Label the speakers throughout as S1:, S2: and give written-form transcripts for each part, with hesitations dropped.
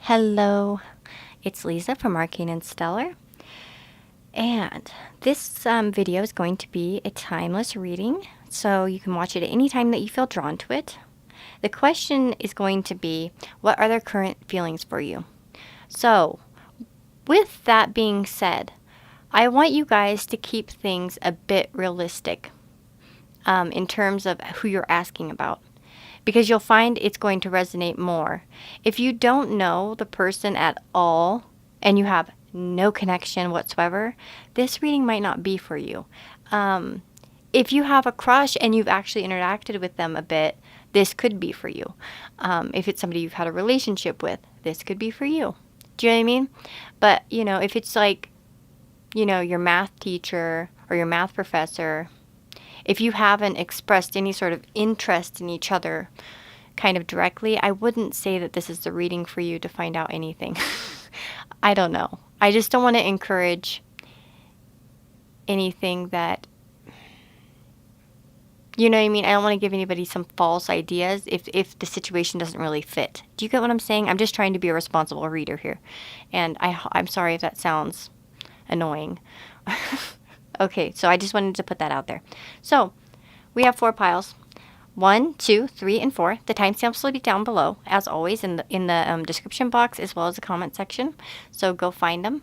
S1: Hello, it's Lisa from Arcane and Stellar, and this video is going to be a timeless reading, so you can watch it at any time that you feel drawn to it. The question is going to be, what are their current feelings for you? So, with that being said, I want you guys to keep things a bit realistic in terms of who you're asking about, because you'll find it's going to resonate more. If you don't know the person at all and you have no connection whatsoever, this reading might not be for you. If you have a crush and you've actually interacted with them a bit, this could be for you. If it's somebody you've had a relationship with, this could be for you. Do you know what I mean? But, if it's like, your math teacher or your math professor, if you haven't expressed any sort of interest in each other kind of directly, I wouldn't say that this is the reading for you to find out anything. I don't know. I just don't want to encourage anything that, you know what I mean? I don't want to give anybody some false ideas if the situation doesn't really fit. Do you get what I'm saying? I'm just trying to be a responsible reader here. And I'm sorry if that sounds annoying. Okay, so I just wanted to put that out there. So, we have 4 piles. 1, 2, 3, and 4. The timestamps will be down below, as always, in the description box as well as the comment section. So go find them,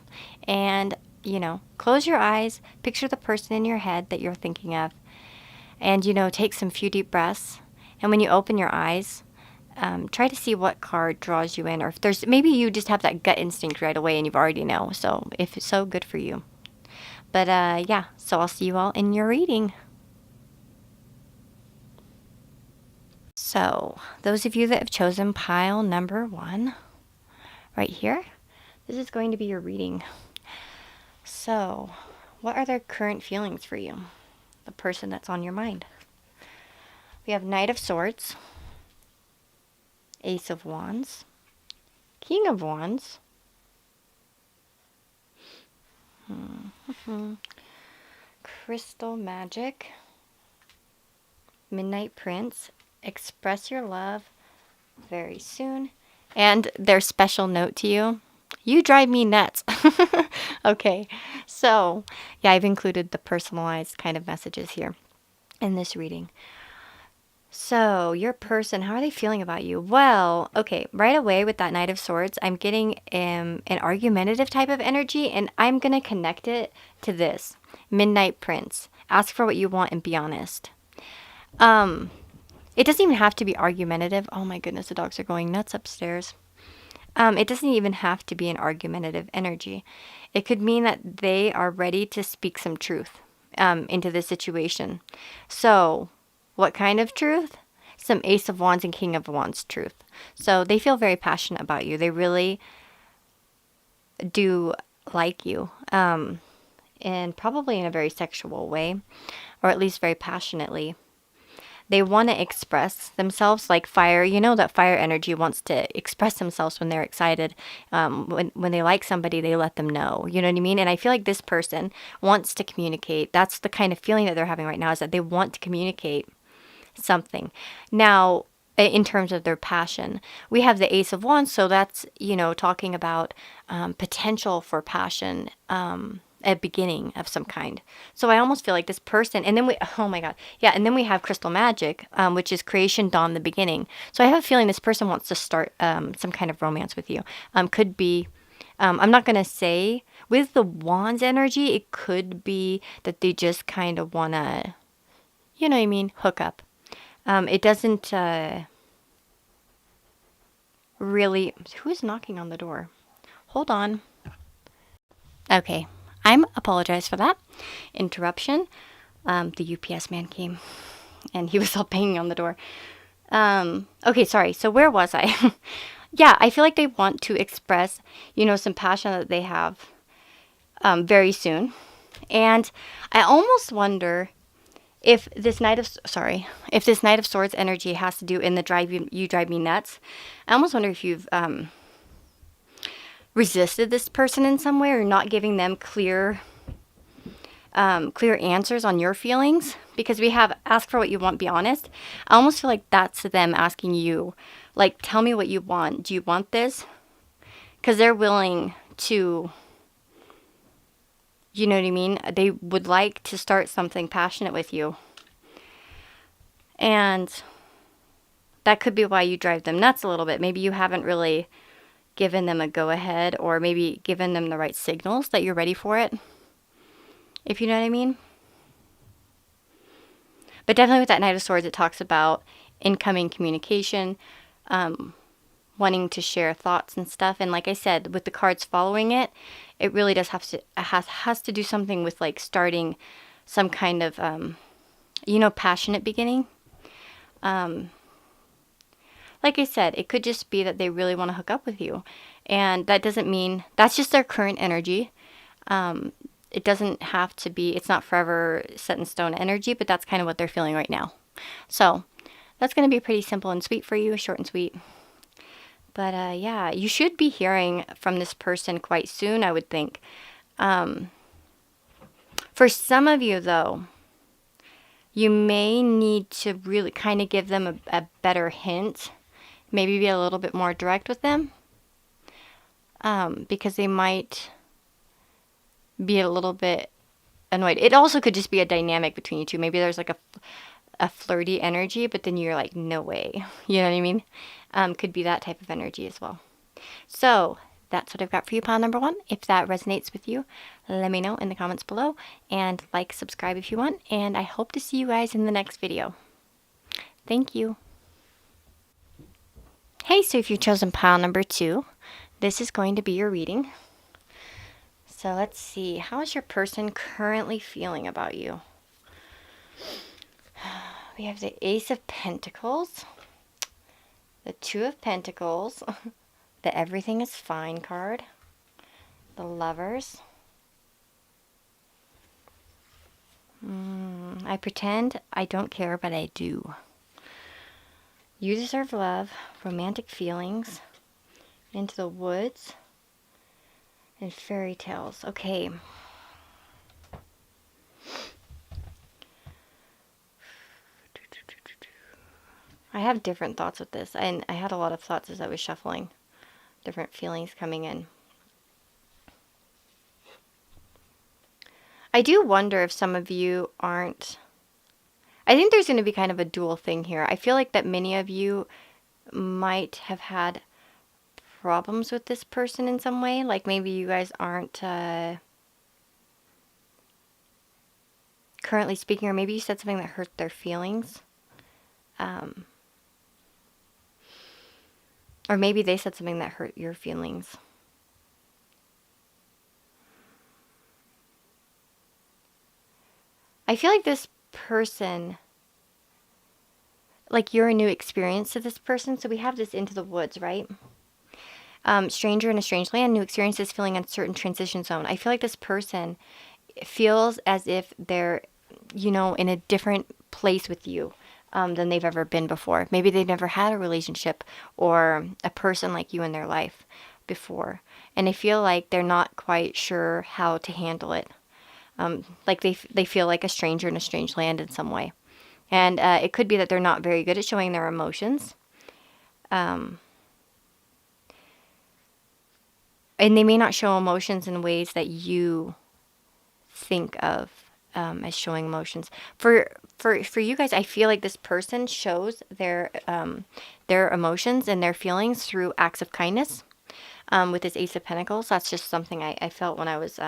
S1: and close your eyes, picture the person in your head that you're thinking of, and take some few deep breaths. And when you open your eyes, try to see what card draws you in, or if there's maybe you just have that gut instinct right away and you've already know. So if it's so, good for you. But yeah, so I'll see you all in your reading. So, those of you that have chosen pile number 1, right here, this is going to be your reading. So, what are their current feelings for you? The person that's on your mind. We have Knight of Swords, Ace of Wands, King of Wands, Crystal Magic, Midnight Prince, express your love very soon, and their special note to you: you drive me nuts. Okay, so yeah, I've included the personalized kind of messages here in this reading. So your person, how are they feeling about you? Well, okay, right away with that Knight of Swords, I'm getting an argumentative type of energy, and I'm going to connect it to this. Midnight Prince. Ask for what you want and be honest. It doesn't even have to be argumentative. Oh my goodness, the dogs are going nuts upstairs. It doesn't even have to be an argumentative energy. It could mean that they are ready to speak some truth into this situation. So, what kind of truth? Some Ace of Wands and King of Wands truth. So they feel very passionate about you. They really do like you, and probably in a very sexual way, or at least very passionately. They want to express themselves like fire. You know that fire energy wants to express themselves when they're excited. When they like somebody, they let them know. You know what I mean? And I feel like this person wants to communicate. That's the kind of feeling that they're having right now, is that they want to communicate something. Now, in terms of their passion, we have the Ace of Wands, so that's, talking about potential for passion, a beginning of some kind. So I almost feel like this person, and then oh my God, yeah, and then we have Crystal Magic, which is creation, dawn, the beginning. So I have a feeling this person wants to start some kind of romance with you. Could be, I'm not going to say, with the Wands energy, it could be that they just kind of want to, you know what I mean, hook up. It doesn't really... Who is knocking on the door? Hold on. Okay, I'm apologize for that interruption. The UPS man came, and he was all banging on the door. Okay, sorry. So where was I? Yeah, I feel like they want to express, some passion that they have very soon. And I almost wonder if this Knight of Swords energy has to do in the you drive me nuts. I almost wonder if you've resisted this person in some way, or not giving them clear answers on your feelings, because we have ask for what you want, be honest. I almost feel like that's them asking you, like, tell me what you want. Do you want this? Because they're willing to, you know what I mean? They would like to start something passionate with you. And that could be why you drive them nuts a little bit. Maybe you haven't really given them a go-ahead, or maybe given them the right signals that you're ready for it, if you know what I mean. But definitely with that Knight of Swords, it talks about incoming communication, wanting to share thoughts and stuff. And like I said, with the cards following it, it really does have to has to do something with like starting some kind of passionate beginning. Like I said, it could just be that they really want to hook up with you, and that doesn't mean that's just their current energy. It doesn't have to be, it's not forever set in stone energy, but that's kind of what they're feeling right now. So that's going to be pretty simple and sweet for you, short and sweet. But yeah, you should be hearing from this person quite soon, I would think. For some of you, though, you may need to really kind of give them a better hint. Maybe be a little bit more direct with them. Because they might be a little bit annoyed. It also could just be a dynamic between you two. Maybe there's like a flirty energy, but then you're like, no way. You know what I mean? Could be that type of energy as well. So that's what I've got for you, pile number 1. If that resonates with you, let me know in the comments below, and like, subscribe if you want, and I hope to see you guys in the next video. Thank you. Hey, so if you've chosen pile number 2, this is going to be your reading. So let's see, how is your person currently feeling about you? We have the Ace of Pentacles, the Two of Pentacles, the Everything is Fine card, the Lovers. I pretend I don't care, but I do. You deserve love, romantic feelings, Into the Woods, and Fairy Tales. Okay. I have different thoughts with this, and I had a lot of thoughts as I was shuffling. Different feelings coming in. I do wonder if some of you aren't... I think there's going to be kind of a dual thing here. I feel like that many of you might have had problems with this person in some way. Like maybe you guys aren't currently speaking, or maybe you said something that hurt their feelings. Or maybe they said something that hurt your feelings. I feel like this person, like you're a new experience to this person. So we have this Into the Woods, right? Stranger in a strange land, new experiences, feeling uncertain, transition zone. I feel like this person feels as if they're, in a different place with you than they've ever been before. Maybe they've never had a relationship or a person like you in their life before. And they feel like they're not quite sure how to handle it. Like they feel like a stranger in a strange land in some way. And it could be that they're not very good at showing their emotions. And they may not show emotions in ways that you think of as showing emotions. For you guys, I feel like this person shows their emotions and their feelings through acts of kindness. With this Ace of Pentacles, that's just something I felt when I was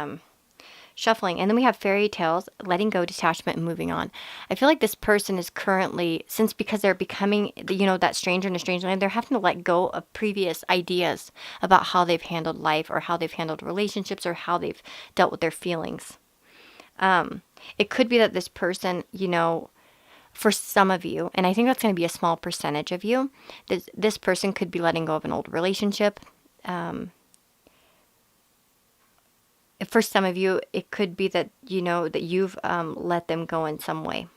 S1: shuffling. And then we have Fairy Tales, letting go, detachment, and moving on. I feel like this person is currently, because they're becoming, that stranger in a strange land, they're having to let go of previous ideas about how they've handled life, or how they've handled relationships, or how they've dealt with their feelings. It could be that this person, for some of you, and I think that's going to be a small percentage of you, this person could be letting go of an old relationship. For some of you, it could be that, that you've let them go in some way.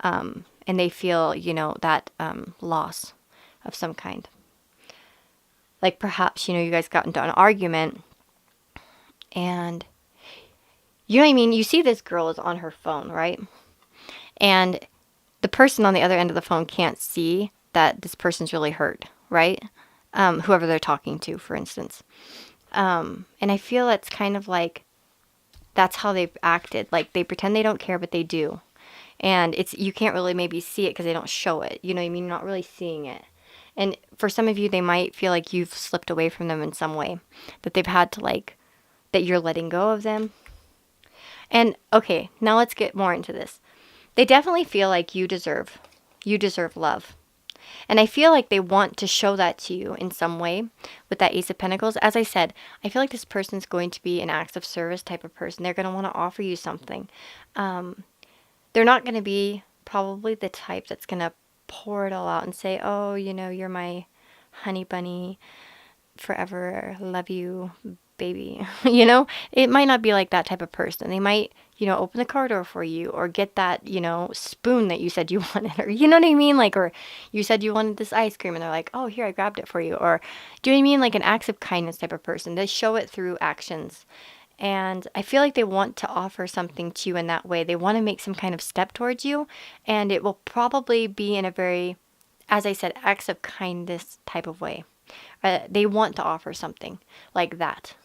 S1: And they feel, that loss of some kind. Like perhaps, you guys got into an argument, and, you know what I mean? You see this girl is on her phone, right? And the person on the other end of the phone can't see that this person's really hurt, right? whoever they're talking to, for instance. And I feel it's kind of like that's how they've acted. Like they pretend they don't care, but they do. And you can't really maybe see it because they don't show it. You know what I mean? You're not really seeing it. And for some of you, they might feel like you've slipped away from them in some way, that they've had to that you're letting go of them. And okay, now let's get more into this. They definitely feel like you deserve love. And I feel like they want to show that to you in some way with that Ace of Pentacles. As I said, I feel like this person's going to be an acts of service type of person. They're going to want to offer you something. They're not going to be probably the type that's going to pour it all out and say, oh, you're my honey bunny forever, love you, baby. It might not be like that type of person. They might, open the car door for you or get that, spoon that you said you wanted, or you know what I mean? Or you said you wanted this ice cream and they're like, oh, here, I grabbed it for you. Or do you know what I mean? Like an acts of kindness type of person. They show it through actions. And I feel like they want to offer something to you in that way. They want to make some kind of step towards you. And it will probably be in a very, as I said, acts of kindness type of way. They want to offer something like that.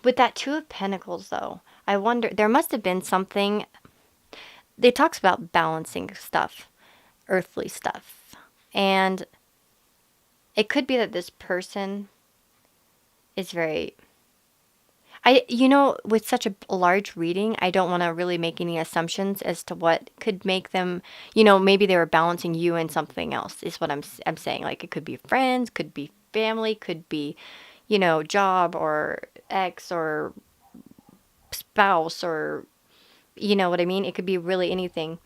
S1: With that Two of Pentacles, though, I wonder, there must have been something. It talks about balancing stuff, earthly stuff. And it could be that this person is very, with such a large reading, I don't want to really make any assumptions as to what could make them, maybe they were balancing you and something else is what I'm saying. Like it could be friends, could be family, could be, job or ex or spouse or, you know what I mean? It could be really anything.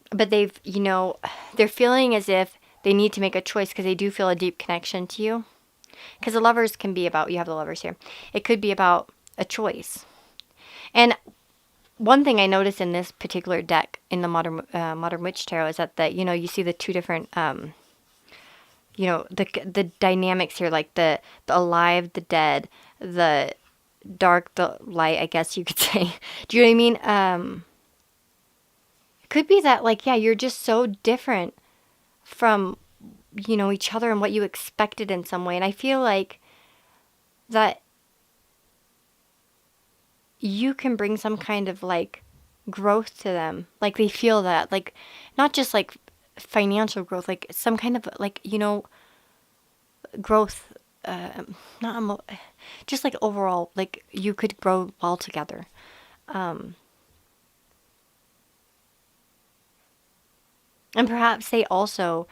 S1: But they're feeling as if they need to make a choice because they do feel a deep connection to you. Because the lovers can be about, you have the lovers here. It could be about a choice. And one thing I noticed in this particular deck in the Modern Witch Tarot is that you see the two different, the dynamics here, like the alive, the dead, the dark, the light, I guess you could say. Do you know what I mean? It could be that, you're just so different from each other and what you expected in some way. And I feel like that you can bring some kind of growth to them. Like they feel that, not just financial growth, some kind of growth, just overall, you could grow well together. And perhaps they also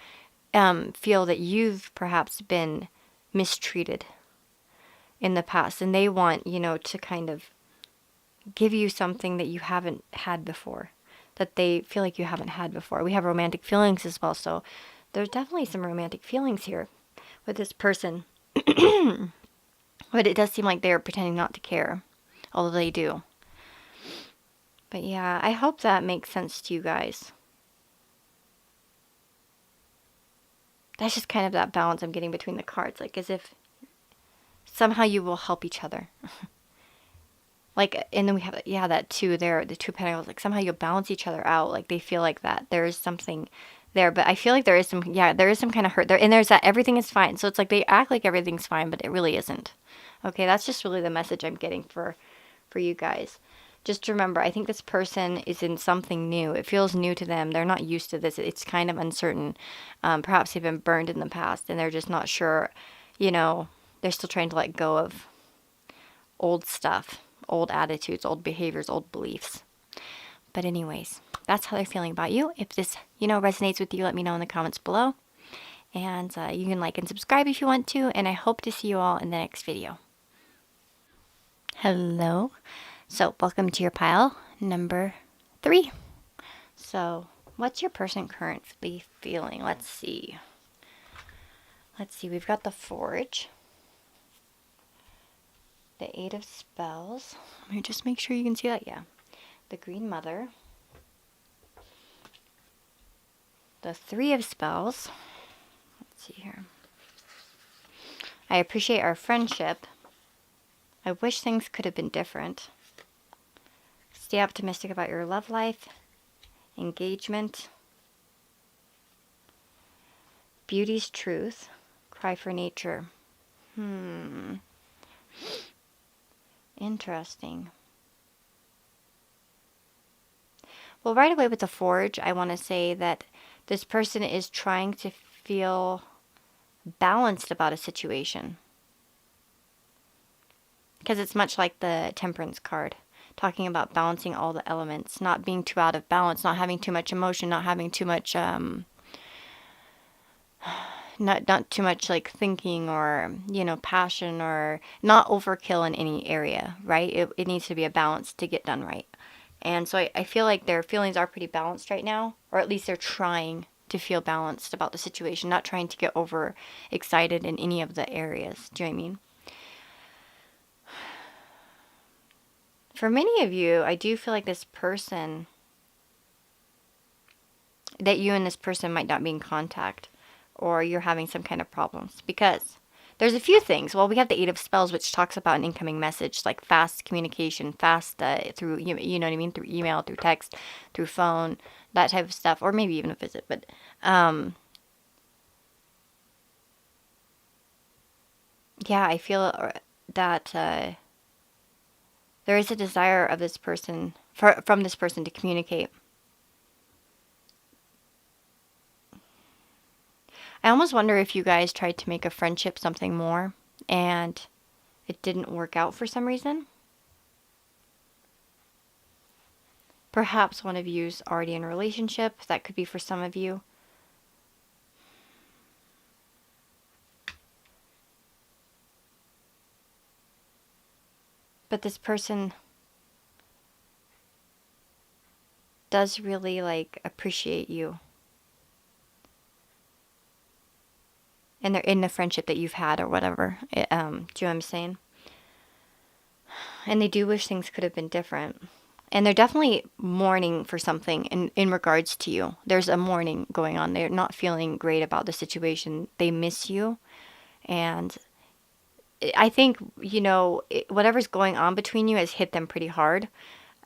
S1: feel that you've perhaps been mistreated in the past, and they want, to kind of give you something that you haven't had before, that they feel like you haven't had before. We have romantic feelings as well, so there's definitely some romantic feelings here with this person. But it does seem like they're pretending not to care, although they do. But yeah, I hope that makes sense to you guys. That's just kind of that balance I'm getting between the cards, as if somehow you will help each other. And then we have, that two there, the Two of Pentacles, somehow you'll balance each other out. They feel like that. There is something there, but I feel like there is some kind of hurt there. And there's that everything is fine. So it's they act like everything's fine, but it really isn't. Okay, that's just really the message I'm getting for you guys. Just remember, I think this person is in something new. It feels new to them. They're not used to this. It's kind of uncertain. Perhaps they've been burned in the past and they're just not sure, they're still trying to let go of old stuff, old attitudes, old behaviors, old beliefs. But anyways, that's how they're feeling about you. If this, resonates with you, let me know in the comments below. And you can like and subscribe if you want to. And I hope to see you all in the next video. Hello. So welcome to your pile number 3. So what's your person currently feeling? Let's see. We've got the Forge, the 8 of Spells. Let me just make sure you can see that. Yeah. The Green Mother, the 3 of Spells. Let's see here. I appreciate our friendship. I wish things could have been different. Stay optimistic about your love life. Engagement. Beauty's truth. Cry for nature. Interesting. Well, right away with the Forge, I want to say that this person is trying to feel balanced about a situation. Because it's much like the Temperance card, talking about balancing all the elements, not being too out of balance, not having too much emotion, not having too much, not too much like thinking or, passion, or not overkill in any area, right? It needs to be a balance to get done right. And so I feel like their feelings are pretty balanced right now, or at least they're trying to feel balanced about the situation, not trying to get over excited in any of the areas. Do you know what I mean? For many of you, I do feel like this person, that you and this person might not be in contact, or you're having some kind of problems, because there's a few things. Well, we have the Eight of Spells, which talks about an incoming message, like fast communication, fast through, you know what I mean, through email, through text, through phone, that type of stuff, or maybe even a visit. But yeah, I feel that there is a desire of this person, from this person, to communicate. I almost wonder if you guys tried to make a friendship something more and it didn't work out for some reason. Perhaps one of you's already in a relationship. That could be for some of you. But this person does really appreciate you. And they're in the friendship that you've had or whatever. Do you know what I'm saying? And they do wish things could have been different. And they're definitely mourning for something in regards to you. There's a mourning going on. They're not feeling great about the situation. They miss you. And I think, whatever's going on between you has hit them pretty hard.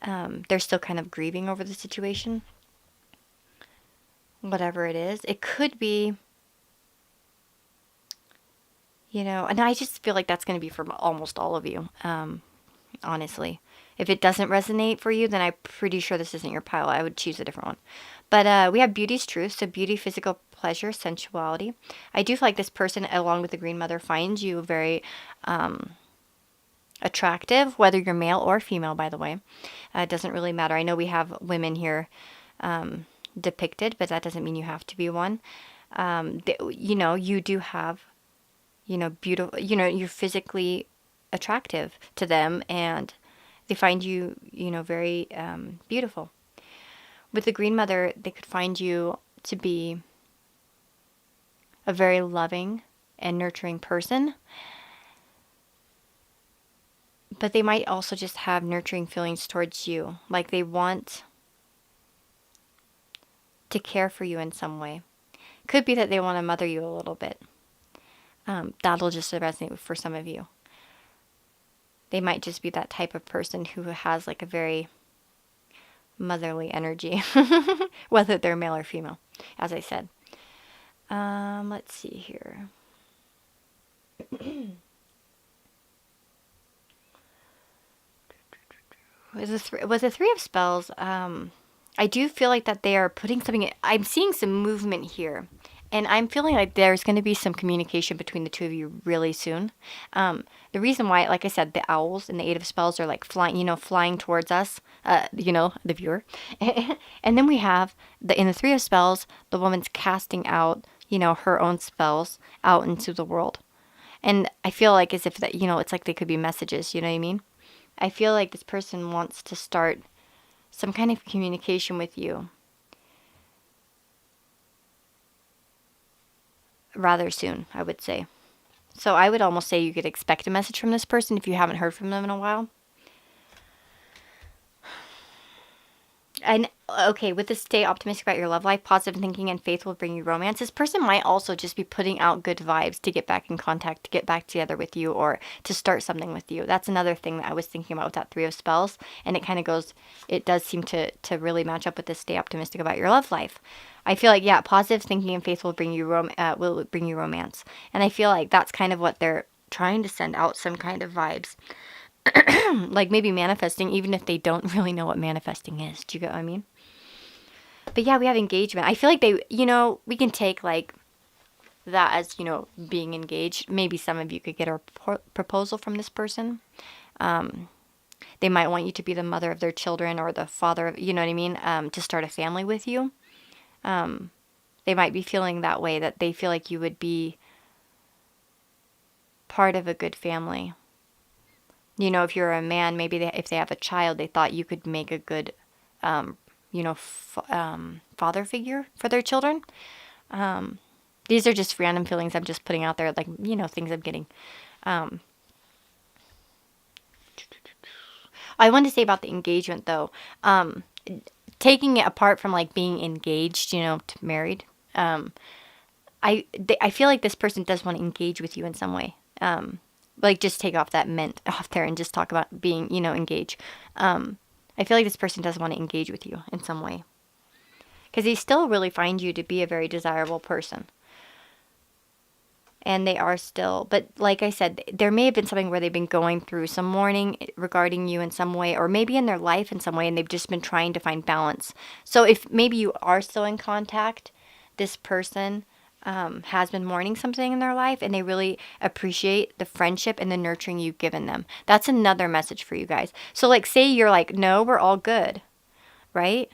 S1: They're still kind of grieving over the situation. Whatever it is. It could be, and I just feel like that's going to be for almost all of you, honestly. If it doesn't resonate for you, then I'm pretty sure this isn't your pile. I would choose a different one. But we have Beauty's Truth. So beauty, physical pleasure, sensuality. I do feel like this person, along with the Green Mother, finds you very attractive, whether you're male or female, by the way. It doesn't really matter. I know we have women here depicted, but that doesn't mean you have to be one. You do have, beautiful, you're physically attractive to them, and they find you, very beautiful. With the Green Mother, they could find you to be a very loving and nurturing person. But they might also just have nurturing feelings towards you. Like they want to care for you in some way. Could be that they want to mother you a little bit. That'll just resonate for some of you. They might just be that type of person who has a very motherly energy, whether they're male or female, as I said. Let's see here. With the Three of Spells, I do feel like that they are putting something. I'm seeing some movement here. And I'm feeling like there's going to be some communication between the two of you really soon. The reason why, like I said, the owls and the Eight of Spells are flying towards us, the viewer. And then we have, in the Three of Spells, the woman's casting out, her own spells out into the world. And I feel like as if that, it's like they could be messages, you know what I mean? I feel like this person wants to start some kind of communication with you rather soon, I would say. So I would almost say you could expect a message from this person if you haven't heard from them in a while. And okay, with the stay optimistic about your love life, positive thinking and faith will bring you romance. This person might also just be putting out good vibes to get back in contact, to get back together with you, or to start something with you. That's another thing that I was thinking about with that Three of Spells. And it kind of goes, it does seem to really match up with this stay optimistic about your love life. I feel like, yeah, positive thinking and faith will bring you romance. And I feel like that's kind of what they're trying to send out, some kind of vibes. Like maybe manifesting, even if they don't really know what manifesting is. Do you get what I mean? But yeah, we have engagement. I feel like they, we can take like that as, being engaged. Maybe some of you could get a proposal from this person. They might want you to be the mother of their children or the father of, you know what I mean? To start a family with you. They might be feeling that way, that they feel like you would be part of a good family. If you're a man, maybe if they have a child, they thought you could make a good, father figure for their children. These are just random feelings I'm just putting out there, like, things I'm getting. I wanted to say about the engagement, though. Taking it apart from, like, being engaged, to married. I feel like this person does want to engage with you in some way. Like, just take off that mint off there and just talk about being, engaged. I feel like this person does want to engage with you in some way. Because they still really find you to be a very desirable person. And they are still, but like I said, there may have been something where they've been going through some mourning regarding you in some way, or maybe in their life in some way, and they've just been trying to find balance. So if maybe you are still in contact, this person has been mourning something in their life, and they really appreciate the friendship and the nurturing you've given them. That's another message for you guys. So like, say you're like, no, we're all good, right?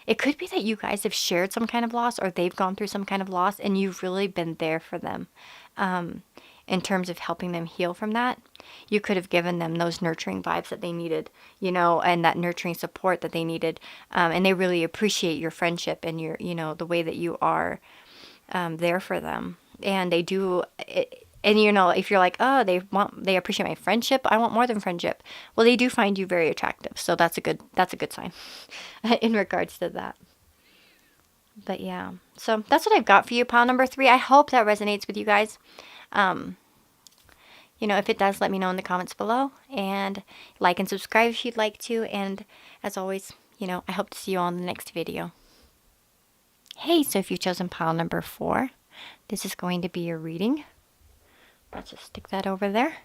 S1: It could be that you guys have shared some kind of loss, or they've gone through some kind of loss, and you've really been there for them in terms of helping them heal from that. You could have given them those nurturing vibes that they needed, and that nurturing support that they needed. And they really appreciate your friendship and your, the way that you are there for them. And they do it. And if you're like, oh, they appreciate my friendship, I want more than friendship. Well, they do find you very attractive, so that's a good sign in regards to that. But yeah, so that's what I've got for you, pile number 3. I hope that resonates with you guys. If it does, let me know in the comments below, and like and subscribe if you'd like to. And as always, I hope to see you all in the next video. Hey, so if you've chosen pile number 4, this is going to be your reading. Let's just stick that over there.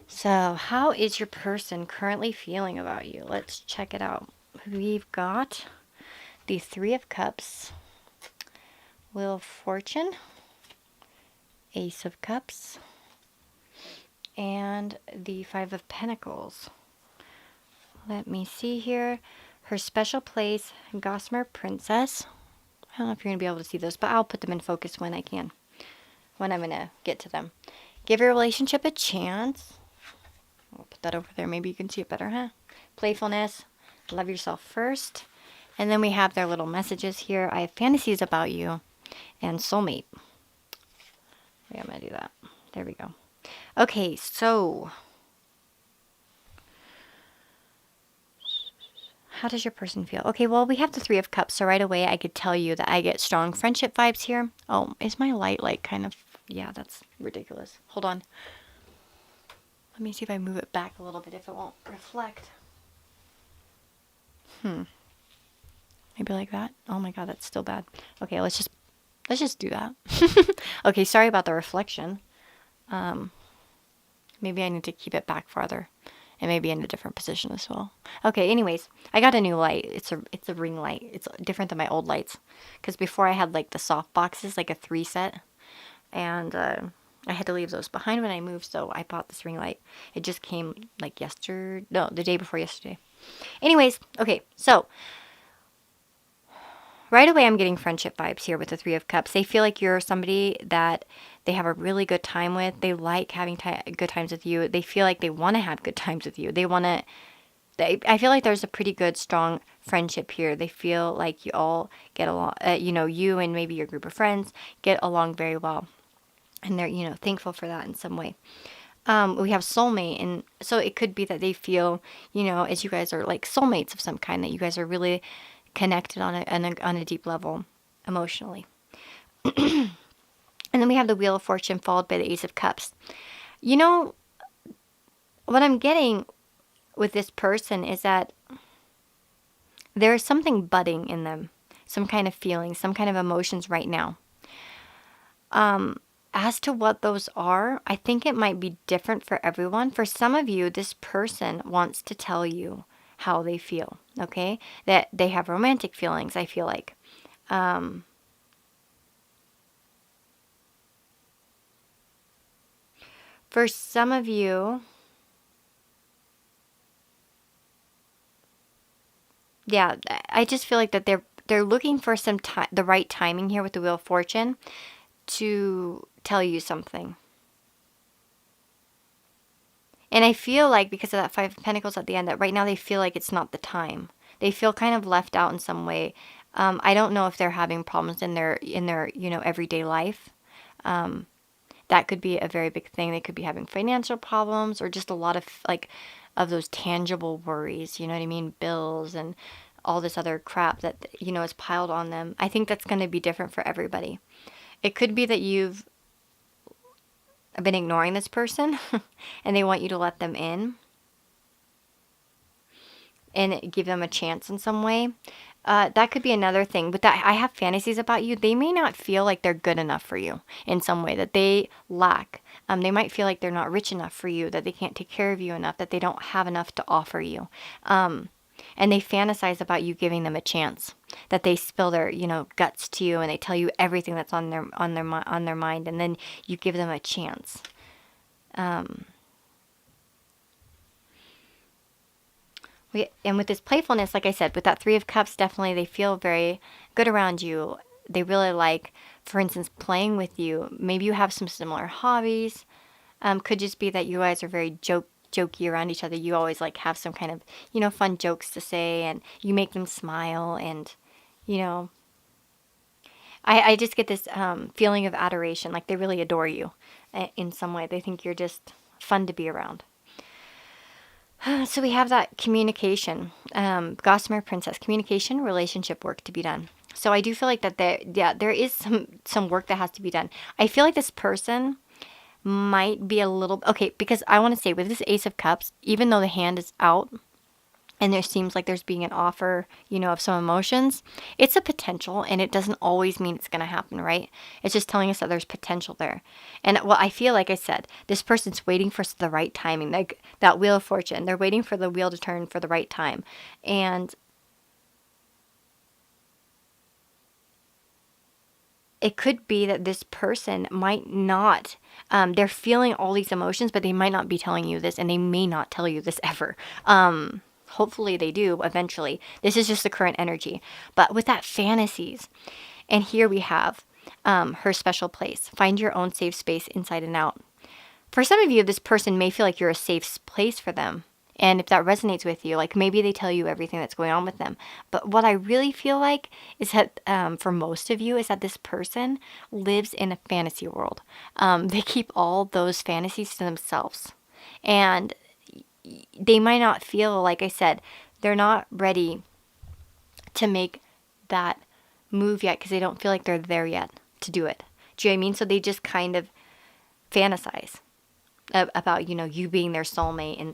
S1: So, how is your person currently feeling about you? Let's check it out. We've got the 3 of Cups, Wheel of Fortune, Ace of Cups, and the 5 of Pentacles. Let me see here. Her special place, Gossamer Princess. I don't know if you're going to be able to see those, but I'll put them in focus when I can, when I'm going to get to them. Give your relationship a chance. I'll put that over there. Maybe you can see it better, huh? Playfulness. Love yourself first. And then we have their little messages here. I have fantasies about you. And soulmate. Yeah, I'm going to do that. There we go. Okay, so how does your person feel? Okay, well, we have the 3 of Cups, so right away I could tell you that I get strong friendship vibes here. Oh, is my light like kind of... Yeah, that's ridiculous. Hold on. Let me see if I move it back a little bit, if it won't reflect. Maybe like that. Oh my god, that's still bad. Okay, let's just do that. Okay, sorry about the reflection. Maybe I need to keep it back farther. And maybe in a different position as well. Okay, anyways, I got a new light. It's a ring light. It's different than my old lights. Because before I had like the soft boxes, like a 3 set. And I had to leave those behind when I moved, so I bought this ring light. It just came like the day before yesterday. Anyways, okay, so right away I'm getting friendship vibes here with the 3 of Cups. They feel like you're somebody that they have a really good time with. They like having good times with you. They feel like they want to have good times with you. I feel like there's a pretty good, strong friendship here. They feel like you all get along, you and maybe your group of friends get along very well. And they're, thankful for that in some way. We have soulmate, and so it could be that they feel, as you guys are like soulmates of some kind, that you guys are really connected on a deep level emotionally. And then we have the Wheel of Fortune followed by the Ace of Cups. You know, what I'm getting with this person is that there's something budding in them, some kind of feeling, some kind of emotions right now. As to what those are, I think it might be different for everyone. For some of you, this person wants to tell you how they feel, okay? That they have romantic feelings, I feel like. For some of you, yeah, I just feel like that they're looking for the right timing here with the Wheel of Fortune to tell you something. And I feel like because of that Five of Pentacles at the end, that right now they feel like it's not the time. They feel kind of left out in some way. I don't know if they're having problems in their everyday life. That could be a very big thing. They could be having financial problems or just a lot of of those tangible worries. You know what I mean? Bills and all this other crap that is piled on them. I think that's going to be different for everybody. It could be that you've been ignoring this person and they want you to let them in and give them a chance in some way. That could be another thing. But that I have fantasies about you. They may not feel like they're good enough for you in some way, that they lack. They might feel like they're not rich enough for you, that they can't take care of you enough, that they don't have enough to offer you. And they fantasize about you giving them a chance, that they spill their guts to you and they tell you everything that's on their mind, and then you give them a chance. And with this playfulness, like I said, with that Three of Cups, definitely they feel very good around you. They really like, for instance, playing with you. Maybe you have some similar hobbies. Could just be that you guys are very jokey around each other. You always like have some kind of, fun jokes to say, and you make them smile. And, you know, I just get this feeling of adoration. Like they really adore you in some way. They think you're just fun to be around. So we have that communication, Gossamer Princess, communication, relationship work to be done. So I do feel like that there is some work that has to be done. I feel like this person might be a little, okay, because I want to say with this Ace of Cups, even though the hand is out and there seems like there's being an offer, of some emotions, it's a potential, and it doesn't always mean it's going to happen, right? It's just telling us that there's potential there. And well, I feel like I said, this person's waiting for the right timing, like that Wheel of Fortune. They're waiting for the wheel to turn for the right time. And it could be that this person might not, they're feeling all these emotions, but they might not be telling you this, and they may not tell you this ever. Hopefully they do eventually. This is just the current energy. But with that fantasies, and here we have her special place. Find your own safe space inside and out. For some of you, this person may feel like you're a safe place for them. And if that resonates with you, like maybe they tell you everything that's going on with them. But what I really feel like is that for most of you is that this person lives in a fantasy world. They keep all those fantasies to themselves. And they might not feel, like I said, they're not ready to make that move yet because they don't feel like they're there yet to do it. Do you know what I mean? So they just kind of fantasize about, you being their soulmate and,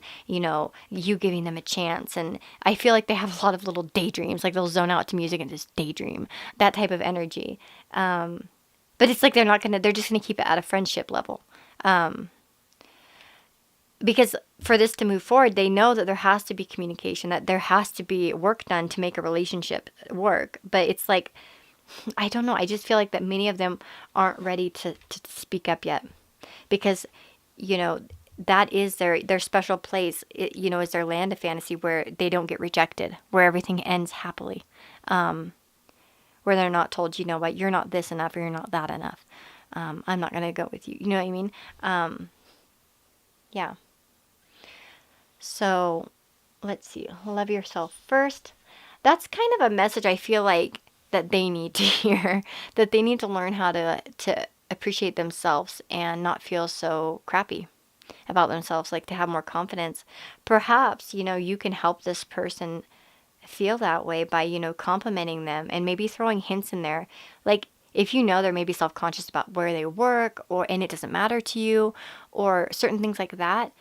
S1: you giving them a chance. And I feel like they have a lot of little daydreams, like they'll zone out to music and just daydream, that type of energy. But it's like they're just going to keep it at a friendship level. Because for this to move forward, they know that there has to be communication, that there has to be work done to make a relationship work. But it's like, I don't know. I just feel like that many of them aren't ready to speak up yet. Because, that is their special place, is their land of fantasy where they don't get rejected, where everything ends happily. Where they're not told, what, you're not this enough or you're not that enough. I'm not going to go with you. You know what I mean? Yeah. So let's see. Love yourself first. That's kind of a message I feel like that they need to hear, that they need to learn how to appreciate themselves and not feel so crappy. about themselves, like to have more confidence. Perhaps, you can help this person feel that way by, complimenting them and maybe throwing hints in there. Like if they're maybe self-conscious about where they work and it doesn't matter to you or certain things like that,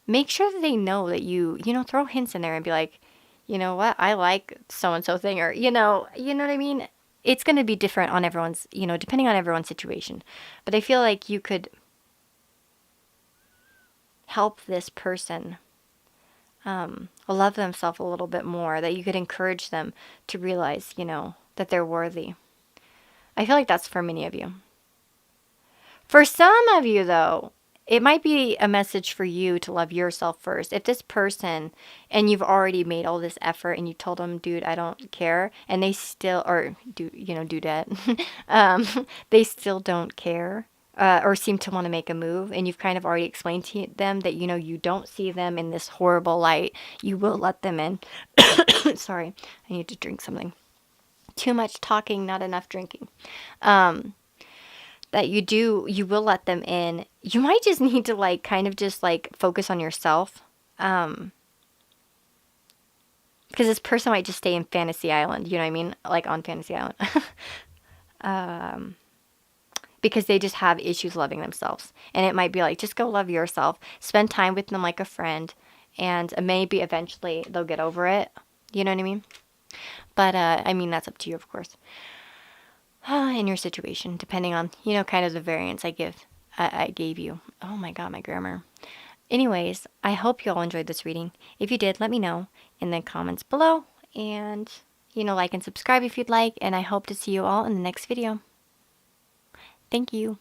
S1: make sure that they know that throw hints in there and be like, you know what, I like so and so thing, or you know what I mean? It's going to be different on everyone's, depending on everyone's situation. But I feel like you could help this person love themselves a little bit more, that you could encourage them to realize, that they're worthy. I feel like that's for many of you. For some of you, though, it might be a message for you to love yourself first. If this person, and you've already made all this effort and you told them, dude, I don't care, and they still, or dudette, they still don't care, or seem to want to make a move, and you've kind of already explained to them that, you don't see them in this horrible light, you will let them in. Sorry, I need to drink something. Too much talking, not enough drinking. That you will let them in. You might just need to kind of just focus on yourself. Because this person might just stay in Fantasy Island, you know what I mean? Like on Fantasy Island. Because they just have issues loving themselves. And it might be like, just go love yourself. Spend time with them like a friend. And maybe eventually they'll get over it. You know what I mean? But, that's up to you, of course. In your situation, depending on, kind of the variance I gave you. Oh my God, my grammar. Anyways, I hope you all enjoyed this reading. If you did, let me know in the comments below. And, like and subscribe if you'd like. And I hope to see you all in the next video. Thank you.